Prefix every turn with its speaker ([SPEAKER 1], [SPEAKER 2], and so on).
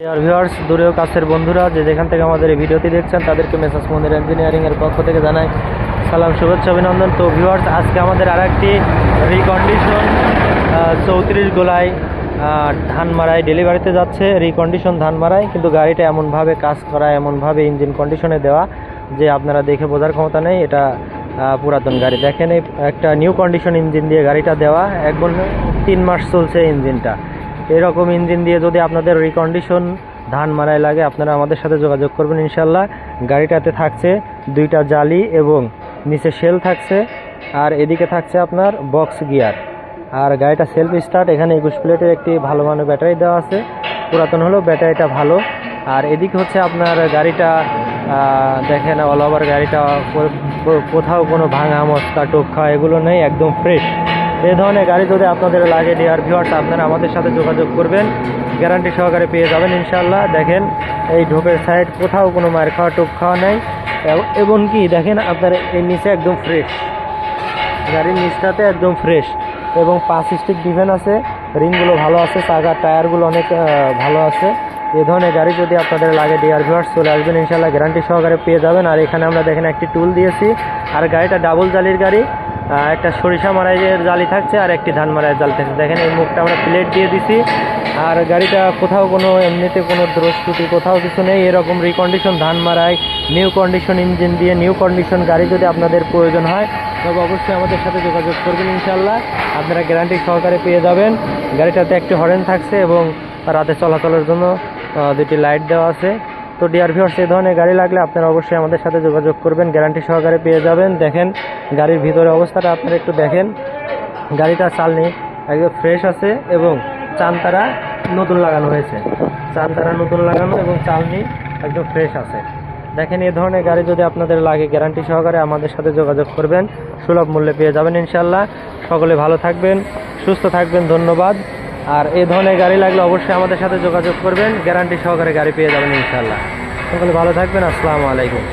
[SPEAKER 1] Dear viewers, দূরেও কাছের বন্ধুরা যে যেখান থেকে আমাদের এই ভিডিওটি দেখছেন তাদেরকে মেসার্স মনির ইঞ্জিনিয়ারিং এর পক্ষ থেকে জানাই সালাম, শুভেচ্ছা, অভিনন্দন। তো ভিউয়ার্স, আজকে আমাদের আরেকটি রিকন্ডিশন 34 গোলাই ধান মারাই ডেলিভারিতে যাচ্ছে। রিকন্ডিশন ধান মারাই, কিন্তু গাড়িটা এমনভাবে কাজ করা, এমনভাবে ইঞ্জিন কন্ডিশনে দেওয়া যে আপনারা দেখে বোঝার ক্ষমতা নেই। এটা পুরাতন গাড়ি। দেখেন, এই একটা নিউ কন্ডিশন ইঞ্জিন দিয়ে গাড়িটা দেওয়া, একবার 3 মাস চলছে ইঞ্জিনটা। এরকম ইঞ্জিন দিয়ে যদি আপনাদের রিকন্ডিশন ধান মারাই লাগে, আপনারা আমাদের সাথে যোগাযোগ করবেন ইনশাল্লাহ। গাড়িটাতে থাকছে 2টা জালি এবং নিচে শেল থাকছে, আর এদিকে থাকছে আপনার বক্স গিয়ার। আর গাড়িটা সেলফ স্টার্ট। এখানে 21 প্লেটের একটি ভালো মানের ব্যাটারি দেওয়া আছে, পুরাতন হলেও ব্যাটারিটা ভালো। আর এদিকে হচ্ছে আপনার গাড়িটা দেখেন, অল ওভার গাড়িটা কোথাও কোনো ভাঙা মস্কা টোক্ষা এগুলো নেই, একদম ফ্রেশ। এই ধরনের গাড়ি যদি আপনাদের লাগে ডিয়ার ভিউয়ার্স, আপনারা আমাদের সাথে যোগাযোগ করবেন, গ্যারান্টি সহকারে পেয়ে যাবেন ইনশাল্লাহ। দেখেন, এই ঢোকের সাইড কোথাও কোনো মার খাওয়া টোপ খাওয়া নেই, এবং কি দেখেন আপনার এই নিচে একদম ফ্রেশ, গাড়ির নিচটাতে একদম ফ্রেশ, এবং 5 স্টিক ডিফেন আছে, রিংগুলো ভালো আছে, চাকার টায়ারগুলো অনেক ভালো আছে। এই ধরনের গাড়ি যদি আপনাদের লাগে ডিয়ার ভিউয়ার্স, চলে আসবেন ইনশাল্লাহ, গ্যারান্টি সহকারে পেয়ে যাবেন। আর এখানে আমরা দেখেন একটি টুল দিয়েছি, আর গাড়িটা ডাবল জালির গাড়ি, একটা সরিষা মারাইয়ের জালি থাকছে আর একটি ধান মারাইয়ের জালি থাকছে। দেখেন, এই মুখটা আমরা প্লেট দিয়ে দিছি। আর গাড়িটা কোথাও কোনো এমনিতে কোনো দ্রষ্টুটি কোথাও কিছু নেই। এরকম রিকন্ডিশন ধান মারাই, নিউ কন্ডিশন ইঞ্জিন দিয়ে নিউ কন্ডিশন গাড়ি যদি আপনাদের প্রয়োজন হয়, তবে অবশ্যই আমাদের সাথে যোগাযোগ করবেন ইনশাল্লাহ, আপনারা গ্যারান্টি সহকারে পেয়ে যাবেন। গাড়িটাতে একটি হরেন থাকছে এবং রাতে চলাচলের জন্য 2টি লাইট দেওয়া আছে। তো ডিয়ার ভিউয়ার্স, এই ধরনের গাড়ি লাগলে আপনারা অবশ্যই আমাদের সাথে যোগাযোগ করবেন, গ্যারান্টি সহকারে পেয়ে যাবেন। দেখেন, গাড়ির ভিতরে অবস্থাটা আপনারা একটু দেখেন। গাড়িটা চালনি একদম ফ্রেশ আছে এবং চানতারা নতুন লাগানো হয়েছে, চানতারা নতুন লাগানো এবং চালনি একদম ফ্রেশ আছে। দেখেন, এই ধরনের গাড়ি যদি আপনাদের লাগে, গ্যারান্টি সহকারে আমাদের সাথে যোগাযোগ করবেন, সুলভ মূল্যে পেয়ে যাবেন ইনশাল্লাহ। সকলে ভালো থাকবেন, সুস্থ থাকবেন, ধন্যবাদ। আর এই ধরনের গাড়ি লাগলে অবশ্যই আমাদের সাথে যোগাযোগ করবেন, গ্যারান্টি সহকারে গাড়ি পেয়ে যাবেন ইনশাল্লাহ। সকলে ভালো থাকবেন, আসসালামু আলাইকুম।